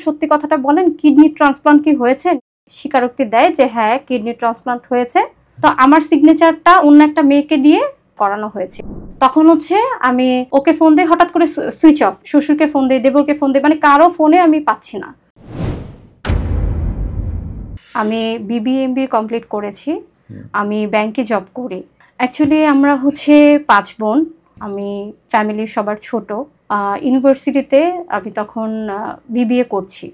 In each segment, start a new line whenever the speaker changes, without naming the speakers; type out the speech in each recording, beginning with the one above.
সত্যি কথাটা বলেন, কিডনি ট্রান্সপ্লান্ট কি হয়েছে? স্বীকারোক্তি দেয় যে হ্যাঁ, কিডনি ট্রান্সপ্লান্ট হয়েছে। তো আমার সিগনেচারটা অন্য একটা মেয়েকে দিয়ে করানো হয়েছে। তখন হচ্ছে আমি ওকে ফোন দিই, হঠাৎ করে সুইচ অফ। শ্বশুরকে ফোন দিই, দেবরকে ফোন দিই, মানে কারো ফোনে আমি পাচ্ছি না। আমি বিবিএ এমবিএ কমপ্লিট করেছি। আমি ব্যাংকে জব করি। অ্যাকচুয়ালি আমরা হচ্ছে 5 বোন। আমি ফ্যামিলির সবার ছোট। ইউনিভার্সিটিতে আমি তখন বিবিএ করছি।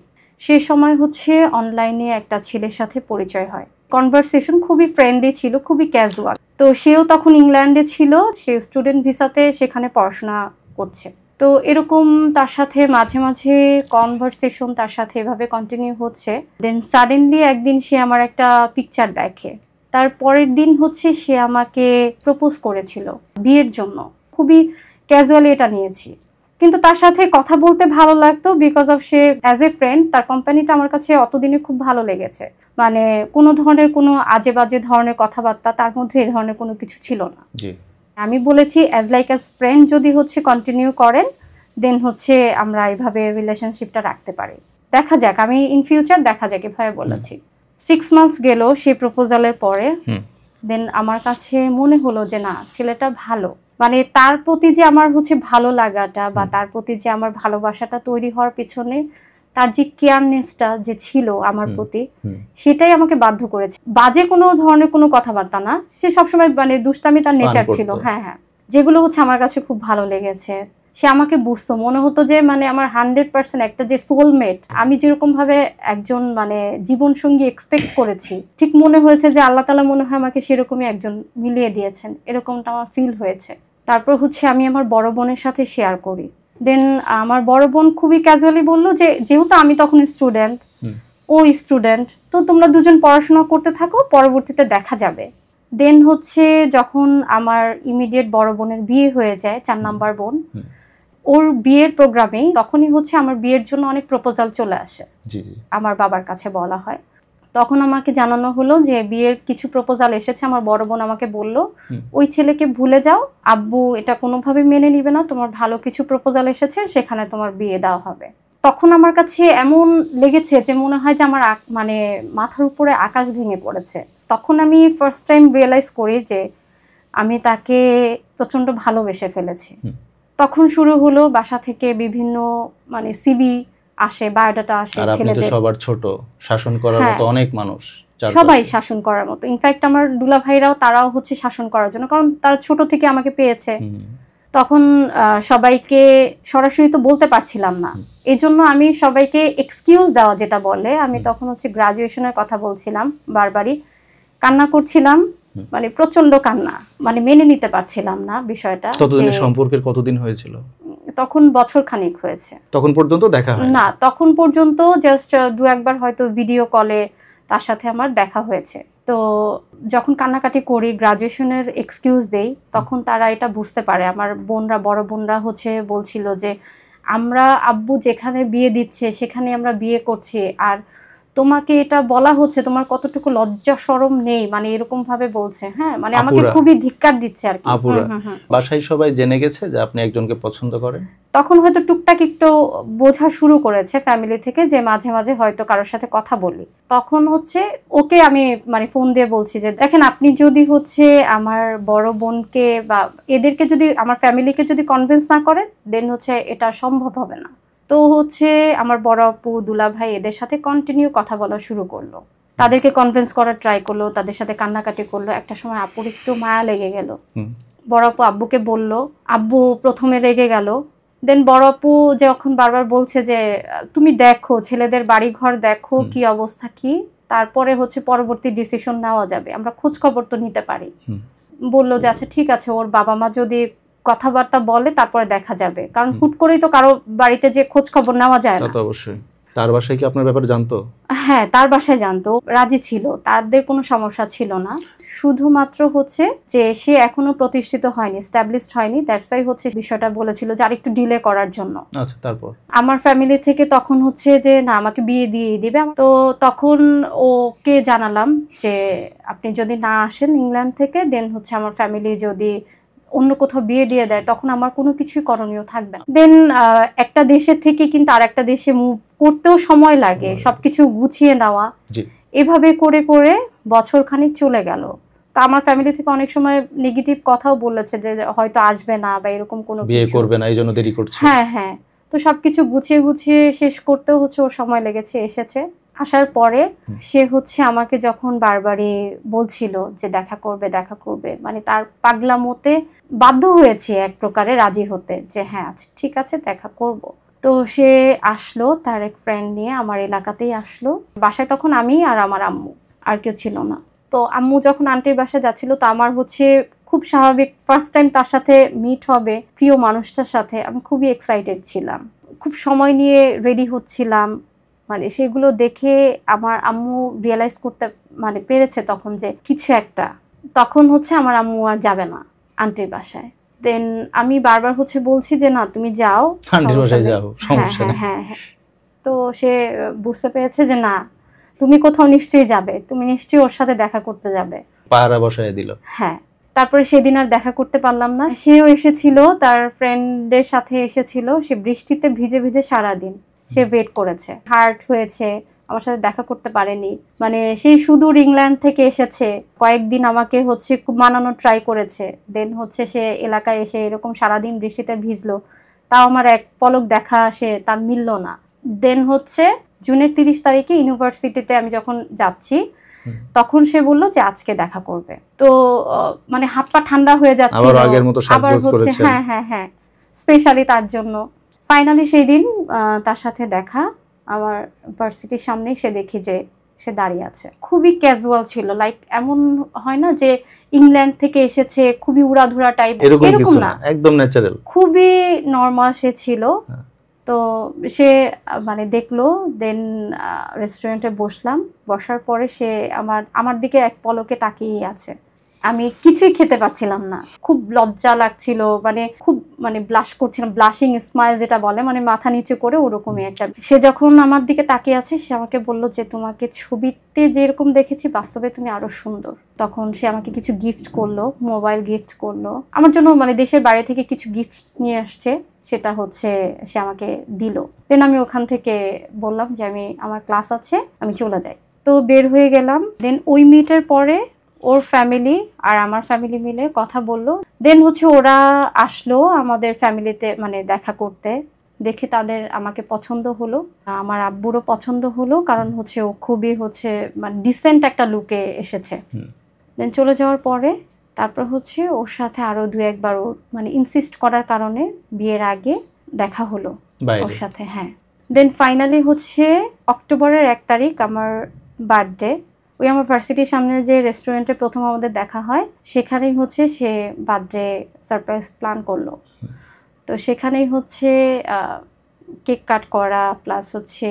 সেই সময় হচ্ছে অনলাইনে একটা ছেলের সাথে পরিচয় হয়। কনভারসেশন খুবই ফ্রেন্ডলি ছিল, খুবই ক্যাজুয়াল। তো সেও তখন ইংল্যান্ডে ছিল, সে স্টুডেন্ট ভিসাতে সেখানে পড়াশোনা করছে। তো এরকম তার সাথে মাঝে মাঝে কনভারসেশন তার সাথে এভাবে কন্টিনিউ হচ্ছে। দেন সাডেনলি একদিন সে আমার একটা পিকচার দেখে। তার পরের দিন হচ্ছে সে আমাকে প্রপোজ করেছিল বিয়ের জন্য। খুবই ক্যাজুয়ালি এটা নিয়েছি, কিন্তু তার সাথে কথা বলতে ভালো লাগতো because of say as a friend তার কোম্পানিটা আমার কাছে অতদিনে খুব ভালো লেগেছে। মানে কোনো ধরনের কোনো আজে বাজে ধরনের কথাবার্তা তার মধ্যে এই ধরনের কোনো কিছু ছিল না। আমি বলেছি অ্যাজ লাইক অ্যাজ ফ্রেন্ড যদি হচ্ছে কন্টিনিউ করেন দেন হচ্ছে আমরা এইভাবে রিলেশনশিপটা রাখতে পারি, দেখা যাক, আমি ইন ফিউচার দেখা যাক এভাবে বলেছি। 6 মান্থস গেল সেই প্রপোজালের পরে। দেন আমার কাছে মনে হলো যে না, ছেলেটা ভালো, মানে তার প্রতি যে আমার হচ্ছে ভালো লাগাটা বা তার প্রতি যে আমার ভালোবাসাটা তৈরি হওয়ার পিছনে তার যে কেয়ারনেসটা যে ছিল আমার প্রতি, সেটাই আমাকে বাধ্য করেছে। বাজে কোনো ধরনের কোনো কথাবার্তা না, সে সবসময় মানে দুষ্টামি তার নেচার ছিল। হ্যাঁ হ্যাঁ, যেগুলো হচ্ছে আমার কাছে খুব ভালো লেগেছে। সে আমাকে বুঝতো, মনে হতো যে মানে আমার 100% একটা যে সোলমেট, আমি যেরকম ভাবে একজন মানে জীবন সঙ্গী এক্সপেক্ট করেছি, ঠিক মনে হয়েছে যে আল্লাহ তাআলা মনে হয় আমাকে সেরকমই একজন মিলিয়ে দিয়েছেন, এরকমটা আমার ফিল হয়েছে। তারপর হচ্ছে আমি আমার বড় বোনের সাথে শেয়ার করি। দেন আমার বড় বোন খুবই ক্যাজুয়ালি বললো যে যেহেতু আমি তখন স্টুডেন্ট, ও স্টুডেন্ট, তো তোমরা দুজন পড়াশোনা করতে থাকো, পরবর্তীতে দেখা যাবে। দেন হচ্ছে যখন আমার ইমিডিয়েট বড় বোনের বিয়ে হয়ে যায়, 4 নাম্বার বোন, ওর বিয়ের প্রোগ্রামেই তখনই হচ্ছে আমার বিয়ের জন্য অনেক প্রপোজাল চলে আসে। আমার বাবার কাছে বলা হয়, তখন আমাকে জানানো হলো যে বিয়ের কিছু প্রপোজাল এসেছে। আমার বড় বোন আমাকে বলল ওই ছেলেকে ভুলে যাও, আব্বু এটা কোনোভাবে মেনে নিবে না, তোমার ভালো কিছু প্রপোজাল এসেছে, সেখানে তোমার বিয়ে দেওয়া হবে। তখন আমার কাছে এমন লেগেছে যে মনে হয় যে আমার মানে মাথার উপরে আকাশ ভেঙে পড়েছে। তখন আমি ফার্স্ট টাইম রিয়েলাইজ করি যে আমি তাকে প্রচন্ড ভালোবেসে ফেলেছি। তখন শুরু হলো বাসা থেকে বিভিন্ন মানে সিভি আসে, বায়োডাটা আসে ছেলেদের।
সবার ছোট, শাসন করার মতো অনেক মানুষ,
সবাই শাসন করার মতো। ইনফ্যাক্ট আমার দুলা ভাইরাও তারাও হচ্ছে শাসন করার জন্য, কারণ তারা ছোট থেকে আমাকে পেয়েছে। তখন সবাইকে সরাসরি তো বলতে পারছিলাম না, এই জন্য আমি সবাইকে এক্সকিউজ দেওয়া যেটা বলে, আমি তখন হচ্ছে গ্রাজুয়েশনের কথা বলছিলাম, বারবারই কান্না করছিলাম, মানে প্রচন্ড কান্না, মানে মেনে নিতে পারছিলাম না বিষয়টা।
ততদিন সম্পর্কের কতদিন হয়েছিল?
তখন বছর খানিক হয়েছে।
তখন পর্যন্ত দেখা হয়
না, তখন পর্যন্ত জাস্ট 2-1 বার হয়তো ভিডিও কলে তার সাথে আমার দেখা হয়েছে। তো যখন কান্নাকাটি করি, গ্রাজুয়েশনের এক্সকিউজ দেই, তখন তারা এটা বুঝতে পারে। আমার বোনরা, বড় বোনরা হচ্ছে বলছিল যে আমরা আব্বু যেখানে বিয়ে দিচ্ছে সেখানে আমরা বিয়ে করছি, আর তোমাকে এটা বলা হচ্ছে, তোমার কতটুকু লজ্জা শরম নেই, মানে এরকম ভাবে বলছে। হ্যাঁ, মানে আমাকে খুবই ধিক্কার দিচ্ছে আর কি।
বাসায় সবাই জেনে গেছে যে আপনি একজনকে পছন্দ করেন?
তখন হয়তো টুকটাক একটু বোঝা শুরু করেছে ফ্যামিলি থেকে, যে মাঝে মাঝে হয়তো কারোর সাথে কথা বলি। তখন হচ্ছে ওকে আমি মানে ফোন দিয়ে বলছি যে দেখেন, আপনি যদি হচ্ছে আমার বড় বোনকে বা এদেরকে যদি, আমার ফ্যামিলিকে যদি কনভিন্স না করেন, দেন হচ্ছে এটা সম্ভব হবে না। তো হচ্ছে আমার বড় আপু, দুলা ভাই এদের সাথে কন্টিনিউ কথা বলা শুরু করলো, তাদেরকে কনভিন্স করার ট্রাই করলো, তাদের সাথে কান্নাকাটি করলো। একটা সময় আপুর একটু মায়া লেগে গেল, বড় আপু আব্বুকে বলল, আব্বু প্রথমে রেগে গেল। দেন বড় আপু যখন বারবার বলছে যে তুমি দেখো ছেলেদের বাড়ি ঘর দেখো কি অবস্থা কি, তারপরে হচ্ছে পরবর্তী ডিসিশন নেওয়া যাবে, আমরা খোঁজ খবর তো নিতে পারি। বললো যে আচ্ছা ঠিক আছে, ওর বাবা মা যদি কথাবার্তা বলে তারপরে দেখা যাবে, কারণ হুট করেই তো কারো বাড়িতে যে খোঁজ খবর নেওয়া যায় না।
অবশ্যই। তার বাসায় কি আপনার ব্যাপারে জানতো?
হ্যাঁ, তার বাসায় জানতো, রাজি ছিল, তাদের কোনো সমস্যা ছিল না। শুধুমাত্র হচ্ছে যে সে এখনো প্রতিষ্ঠিত হয়নি, এস্টাবলিশড হয়নি, দ্যাটস ওয়াই হচ্ছে বিষয়টা বলেছিল যে আর একটু ডিলে করার জন্য।
আচ্ছা, তারপর
আমার ফ্যামিলি থেকে তখন হচ্ছে যে না, আমাকে বিয়ে দিয়ে দিবে। তো তখন ওকে জানালাম যে আপনি যদি না আসেন ইংল্যান্ড থেকে, দেন হচ্ছে আমার ফ্যামিলি যদি অন্য কোথাও বিয়ে দিয়ে দেয়, তখন আমার কোনো কিছুই করণীয় থাকবে না। দেন একটা দেশের থেকে কিন্তু আর একটা দেশে মুভ করতেও সময় লাগে, সবকিছু গুছিয়ে নেওয়া, এভাবে করে করে বছর খানিক চলে গেল। তো আমার ফ্যামিলি থেকে অনেক সময় নেগেটিভ কথাও বলেছে যে হয়তো আসবে না বা এরকম কোনো
বিয়ে করবে না, এই জন্য দেরি করছে।
হ্যাঁ হ্যাঁ, তো সবকিছু গুছিয়ে গুছিয়ে শেষ করতেও হচ্ছে ওর সময় লেগেছে। এসেছে, আসার পরে সে হচ্ছে আমাকে যখন বারবারই বলছিল যে দেখা করবে দেখা করবে, মানে তার পাগলা মতে বাধ্য হয়েছে এক প্রকারে রাজি হতে যে হ্যাঁ আচ্ছা ঠিক আছে দেখা করব। তো সে আসলো, তার এক ফ্রেন্ড নিয়ে আমার এলাকাতেই আসলো। বাসায় তখন আমি আর আমার আম্মু, আর কেউ ছিল না। তো আম্মু যখন আন্টির বাসায় যাচ্ছিল, তো আমার হচ্ছে খুব স্বাভাবিক, ফার্স্ট টাইম তার সাথে মিট হবে, প্রিয় মানুষটার সাথে, আমি খুবই এক্সাইটেড ছিলাম। খুব সময় নিয়ে রেডি হচ্ছিলাম, মানে সেগুলো দেখে আমার আম্মু রিয়েলাইজ করতে মানে পেরেছে তখন যে কিছু একটা। তখন হচ্ছে আমার আম্মু আর যাবে না আন্টির বাসায়। দেন আমি বারবার হচ্ছে বলছি যে না তুমি যাও,
আন্টির বাসায় যাও, সমস্যা নেই।
হ্যাঁ হ্যাঁ। তো সে বুঝতে পেরেছে যে না তুমি কোথাও নিশ্চয়ই যাবে, তুমি নিশ্চয়ই ওর সাথে দেখা করতে যাবে,
পাহারা বসায় দিল।
হ্যাঁ। তারপরে সেদিন আর দেখা করতে পারলাম না। সেও এসেছিল, তার ফ্রেন্ডের সাথে এসেছিল। সে বৃষ্টিতে ভিজে ভিজে সারাদিন সে ওয়েট করেছে, হার্ট হয়েছে, আমার সাথে দেখা করতে পারেনি। মানে সেই সুদূর ইংল্যান্ড থেকে এসেছে, কয়েকদিন আমাকে হচ্ছে খুব মানানো ট্রাই করেছে। দেন হচ্ছে সে এলাকায় এসে এরকম সারাদিন বৃষ্টিতে ভিজলো, তাও আমার এক পলক দেখা সে তার মিলল না। দেন হচ্ছে জুনের 30 তারিখে ইউনিভার্সিটিতে আমি যখন যাচ্ছি, তখন সে বললো যে আজকে দেখা করবে। তো মানে হাত পা ঠান্ডা হয়ে যাচ্ছে, আবার হচ্ছে হ্যাঁ হ্যাঁ হ্যাঁ স্পেশালি তার জন্য। ফাইনালি সেই দিন তার সাথে দেখা, আমার ভার্সিটির সামনেই সে দেখি যে সে দাঁড়িয়ে আছে। খুবই ক্যাজুয়াল ছিল, লাইক এমন হয় না যে ইংল্যান্ড থেকে এসেছে খুবই উড়াধুরা টাইপ, এরকম না,
একদম ন্যাচারাল,
খুবই নর্মাল সে ছিল। তো সে মানে দেখলো, দেন রেস্টুরেন্টে বসলাম। বসার পরে সে আমার দিকে এক পলকে তাকিয়ে আছে। আমি কিছুই খেতে পাচ্ছিলাম না, খুব লজ্জা লাগছিল, মানে খুব মানে ব্লাশ করছিলাম, ব্লাশিং স্মাইল যেটা বলে, মানে মাথা নিচু করে ওরকমই একটা। সে যখন আমার দিকে তাকিয়ে আছে, সে আমাকে বললো যে তোমাকে ছবিতে যেরকম দেখেছি বাস্তবে তুমি আরো সুন্দর। তখন সে আমাকে কিছু গিফট করলো, মোবাইল গিফট করলো আমার জন্য, মানে দেশের বাইরে থেকে কিছু গিফট নিয়ে আসছে, সেটা হচ্ছে সে আমাকে দিল। দেন আমি ওখান থেকে বললাম যে আমার ক্লাস আছে, আমি চলে যাই। তো বের হয়ে গেলাম। দেন ওই মিটের পরে ওর ফ্যামিলি আর আমার ফ্যামিলি মিলে কথা বললো। দেন হচ্ছে ওরা আসলো আমাদের ফ্যামিলিতে মানে দেখা করতে। দেখে তাদের আমাকে পছন্দ হলো, আমার আব্বুরও পছন্দ হলো, কারণ হচ্ছে ও খুবই হচ্ছে মানে ডিসেন্ট একটা লুকে এসেছে। দেন চলে যাওয়ার পরে তারপর হচ্ছে ওর সাথে আরো 2-1 বার ওর মানে ইনসিস্ট করার কারণে বিয়ের আগে দেখা হলো ওর সাথে। হ্যাঁ। দেন ফাইনালি হচ্ছে অক্টোবরের 1 তারিখ আমার বার্থডে, ওই আমার ভার্সিটির সামনে যে রেস্টুরেন্টে প্রথম আমাদের দেখা হয়, সেখানেই হচ্ছে সে বার্থডে সারপ্রাইজ প্ল্যান করলো। তো সেখানেই হচ্ছে কেক কাট করা প্লাস হচ্ছে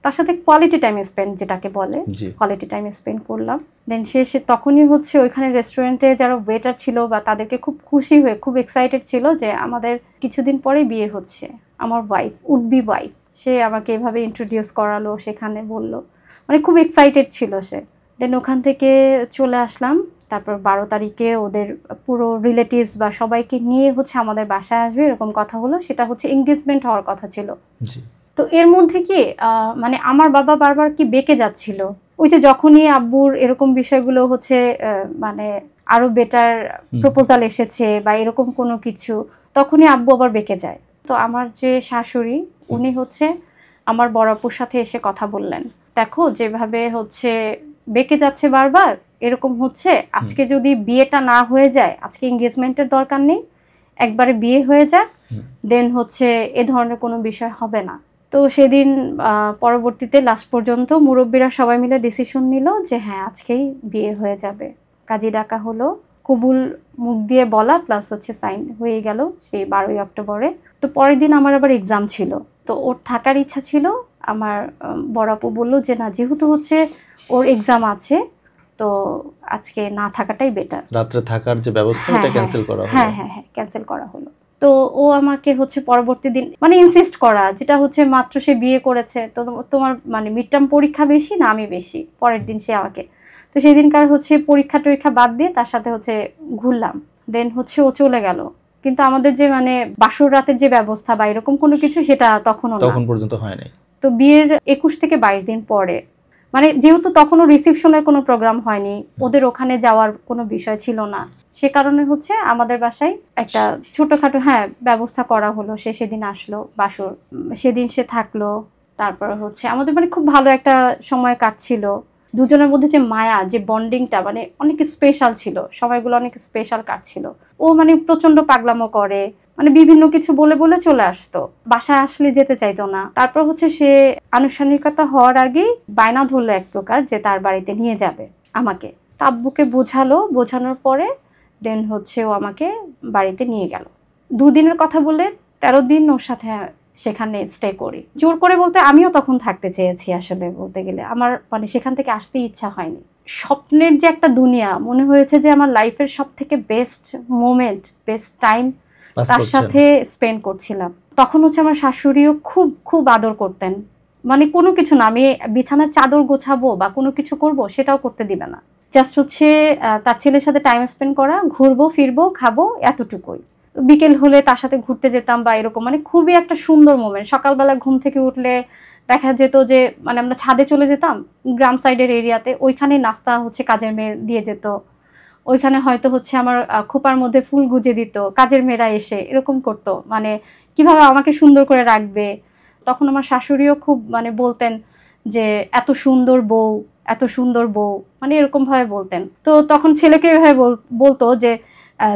তার সাথে কোয়ালিটি টাইম স্পেন্ড, যেটাকে বলে কোয়ালিটি টাইম স্পেন্ড করলাম। দেন সে তখনই হচ্ছে ওইখানে রেস্টুরেন্টে যারা ওয়েটার ছিল বা তাদেরকে খুব খুশি হয়ে খুব এক্সাইটেড ছিল যে আমাদের কিছুদিন পরে বিয়ে হচ্ছে, আমার ওয়াইফ, উড বি ওয়াইফ। সে আমাকে এভাবে ইন্ট্রোডিউস করালো, সেখানে বললো, মানে খুব এক্সাইটেড ছিল সে। দেন ওখান থেকে চলে আসলাম। তারপর 12 তারিখে ওদের পুরো রিলেটিভস বা সবাইকে নিয়ে হচ্ছে আমাদের বাসায় আসবে এরকম কথা হলো। সেটা হচ্ছে এঙ্গেজমেন্ট হওয়ার কথা ছিল। তো এর মধ্যে কি মানে আমার বাবা বারবার কি বেঁকে যাচ্ছিল, ওই যে যখনই আব্বুর এরকম বিষয়গুলো হচ্ছে মানে আরো বেটার প্রপোজাল এসেছে বা এরকম কোনো কিছু, তখনই আব্বু আবার বেঁকে যায়। তো আমার যে শাশুড়ি, উনি হচ্ছে আমার বড় আপুর সাথে এসে কথা বললেন, দেখো যেভাবে হচ্ছে বেঁকে যাচ্ছে বারবার, এরকম হচ্ছে, আজকে যদি বিয়েটা না হয়ে যায়, আজকে এঙ্গেজমেন্টের দরকার নেই, একবারে বিয়ে হয়ে যাক, দেন হচ্ছে এ ধরনের কোনো বিষয় হবে না। তো সেদিন পরবর্তীতে লাস্ট পর্যন্ত মুরব্বীরা সবাই মিলে ডিসিশন নিল যে হ্যাঁ আজকেই বিয়ে হয়ে যাবে। কাজী ডাকা হলো, কবুল মুখ দিয়ে বলা প্লাস হচ্ছে সাইন হয়ে গেল সেই 12ই অক্টোবরে। তো পরের দিন আমার আবার এক্সাম ছিল, তো ওর থাকার ইচ্ছা ছিল। আমার বড় আপু বললো যে না, যেহেতু হচ্ছে ওর এক্সাম আছে, তো আজকে না থাকাটাই বেটার,
রাত্রে থাকার যে ব্যবস্থা এটা ক্যান্সেল করা হলো।
হ্যাঁ হ্যাঁ হ্যাঁ ক্যান্সেল করা হলো। তো ও আমাকে হচ্ছে পরবর্তী দিন মানে ইনসিস্ট করা, যেটা হচ্ছে মাত্র সে বিয়ে করেছে, তো তোমার মানে মিড টার্ম পরীক্ষা বেশি না আমি বেশি, পরের দিন সে আমাকে, তো সেই দিনকার হচ্ছে পরীক্ষা টরীক্ষা বাদ দিয়ে তার সাথে হচ্ছে ঘুরলাম। দেন হচ্ছে ও চলে গেল, কিন্তু আমাদের যে মানে বাসর রাতের যে ব্যবস্থা বা এরকম কোনো কিছু সেটা তখনও
তখন পর্যন্ত হয় নাই।
তো বিয়ের 21 থেকে 22 দিন পরে, মানে যেহেতু তখনও রিসেপশনের কোনো প্রোগ্রাম হয়নি, ওদের ওখানে যাওয়ার কোনো বিষয় ছিল না, সে কারণে হচ্ছে আমাদের বাসায় একটা ছোটখাটো ব্যবস্থা করা হলো। সে সেদিন আসলো বাসর, সেদিন সে থাকলো। তারপর হচ্ছে আমাদের মানে খুব ভালো একটা সময় কাটছিল। দুজনের মধ্যে যে মায়া, যে বন্ডিংটা মানে অনেক স্পেশাল ছিল, সময়গুলো অনেক স্পেশাল কাটছিল। ও মানে প্রচন্ড পাগলামো করে, মানে বিভিন্ন কিছু বলে বলে চলে আসতো, বাসায় আসলে যেতে চাইতো না। তারপর হচ্ছে সে আনুষ্ঠানিকতা হওয়ার আগেই বায়না ধরলো এক প্রকার যে তার বাড়িতে নিয়ে যাবে আমাকে। আব্বুকে বোঝানোর পরে দেন হচ্ছে ও আমাকে বাড়িতে নিয়ে গেল। 2 দিনের কথা বলে 13 দিন ওর সাথে সেখানে স্টে করি। জোর করে বলতে আমিও তখন থাকতে চেয়েছি, আসলে বলতে গেলে আমার মানে সেখান থেকে আসতে ইচ্ছা হয়নি। স্বপ্নের যে একটা দুনিয়া, মনে হয়েছে যে আমার লাইফের সব থেকে বেস্ট মোমেন্ট, বেস্ট টাইম তার সাথে স্পেন্ড করছিলাম। তখন হচ্ছে আমার শাশুড়িও খুব খুব আদর করতেন, মানে কোনো কিছু না, আমি বিছানার চাদর গোছাবো বা কোনো কিছু করব সেটাও করতে দিবে না, জাস্ট হচ্ছে তার ছেলের সাথে টাইম স্পেন্ড করা, ঘুরবো ফিরবো খাবো, এতটুকুই। বিকেল হলে তার সাথে ঘুরতে যেতাম বা এরকম, মানে খুবই একটা সুন্দর মোমেন্ট। সকালবেলা ঘুম থেকে উঠলে দেখা যেত যে মানে আমরা ছাদে চলে যেতাম, গ্রাম সাইডের এরিয়াতে, ওইখানে নাস্তা হচ্ছে কাজের মেয়ে দিয়ে যেত, ওইখানে হয়তো হচ্ছে আমার খোপার মধ্যে ফুল গুজে দিত কাজের মেয়েরা এসে, এরকম করতো, মানে কিভাবে আমাকে সুন্দর করে রাখবে। তখন আমার শাশুড়িও খুব মানে বলতেন যে এত সুন্দর বউ, এত সুন্দর বউ, মানে এরকম ভাবে বলতেন। তো তখন ছেলেকে এভাবে বলতো যে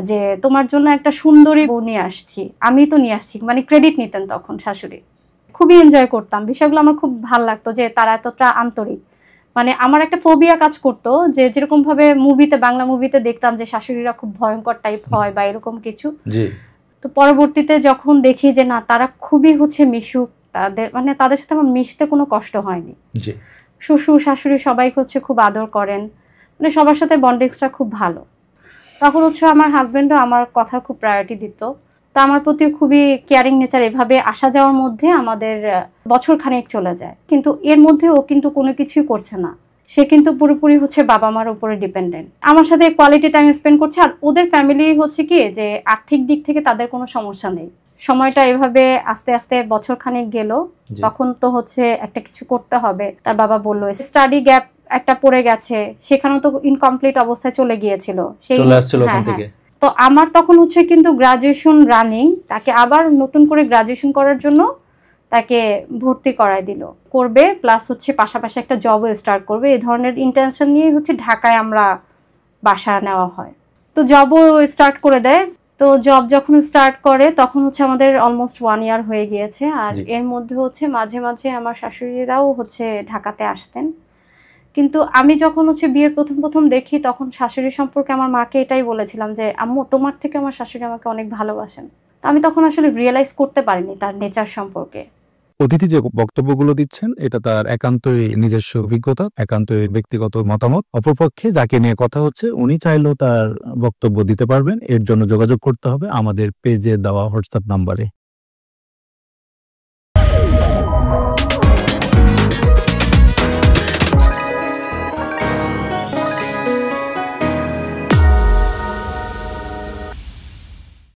যে তোমার জন্য একটা সুন্দরী বউ নিয়ে আসছি, আমি তো নিয়ে আসছি, মানে ক্রেডিট নিতেন তখন শাশুড়ি। খুবই এনজয় করতাম বিষয়গুলো, আমার খুব ভালো লাগতো যে তারা এতটা আন্তরিক। মানে আমার একটা ফোবিয়া কাজ করতো যে যেরকম ভাবে মুভিতে, বাংলা মুভিতে দেখতাম যে শাশুড়িরা খুব ভয়ঙ্কর টাইপ হয় বা এরকম কিছু। তো পরবর্তীতে যখন দেখি যে না, তারা খুবই হচ্ছে মিশুক, তাদের মানে তাদের সাথে আমার মিশতে কোনো কষ্ট হয়নি। শ্বশুর শাশুড়ি সবাই হচ্ছে খুব আদর করেন, মানে সবার সাথে বন্ডিংসটা খুব ভালো। তখন হচ্ছে আমার হাজবেন্ডও আমার কথা খুব প্রায়োরিটি দিত, তো আমার প্রতি খুবই কেয়ারিং নেচার। এভাবে আসা যাওয়ার মধ্যে আমাদের বছর খানেক চলে যায়, কিন্তু এর মধ্যে ও কিন্তু কোনো কিছুই করছে না, সে কিন্তু পুরোপুরি হচ্ছে বাবা মার উপরে ডিপেন্ডেন্ট। আমার সাথে কোয়ালিটি টাইম স্পেন্ড করছে। আর ওদের ফ্যামিলি হচ্ছে কি যে আর্থিক দিক থেকে তাদের কোনো সমস্যা নেই। সময়টা এভাবে আস্তে আস্তে বছর খানেক গেল, তখন তো হচ্ছে একটা কিছু করতে হবে। তার বাবা বললো স্টাডি গ্যাপ একটা পড়ে গেছে, সেখানেও তো ইনকমপ্লিট অবস্থায় চলে গিয়েছিল সেই। তো আমার তখন হচ্ছে কিন্তু গ্রাজুয়েশন রানিং, তাকে আবার নতুন করে গ্রাজুয়েশন করার জন্য তাকে ভর্তি করায় দিল, করবে প্লাস হচ্ছে পাশাপাশি একটা জবও স্টার্ট করবে, এই ধরনের ইন্টেনশন নিয়ে হচ্ছে ঢাকায় আমরা বাসা নেওয়া হয়। তো জবও স্টার্ট করে দেয়। তো জব যখন স্টার্ট করে তখন হচ্ছে আমাদের অলমোস্ট 1 ইয়ার হয়ে গিয়েছে। আর এর মধ্যে হচ্ছে মাঝে মাঝে আমার শাশুড়িরাও হচ্ছে ঢাকাতে আসতেন। কিন্তু আমি যখন হচ্ছে বিয়ের প্রথম দেখি, তখন শাশুড়ি সম্পর্কে আমার মাকে এটাই বলেছিলাম যে আম্মু, তোমার থেকে আমার শাশুড়ি আমাকে অনেক ভালোবাসেন। তো আমি তখন আসলে রিয়েলাইজ করতে পারিনি তার নেচার সম্পর্কে।
অতিথি যে বক্তব্যগুলো দিচ্ছেন এটা তার একান্তই নিজস্ব অভিজ্ঞতা, একান্তই ব্যক্তিগত মতামত। অপরপক্ষে যাকে নিয়ে কথা হচ্ছে উনি চাইলেও তার বক্তব্য দিতে পারবেন। এর জন্য যোগাযোগ করতে হবে আমাদের পেজে দেওয়া হোয়াটসঅ্যাপ নাম্বারে।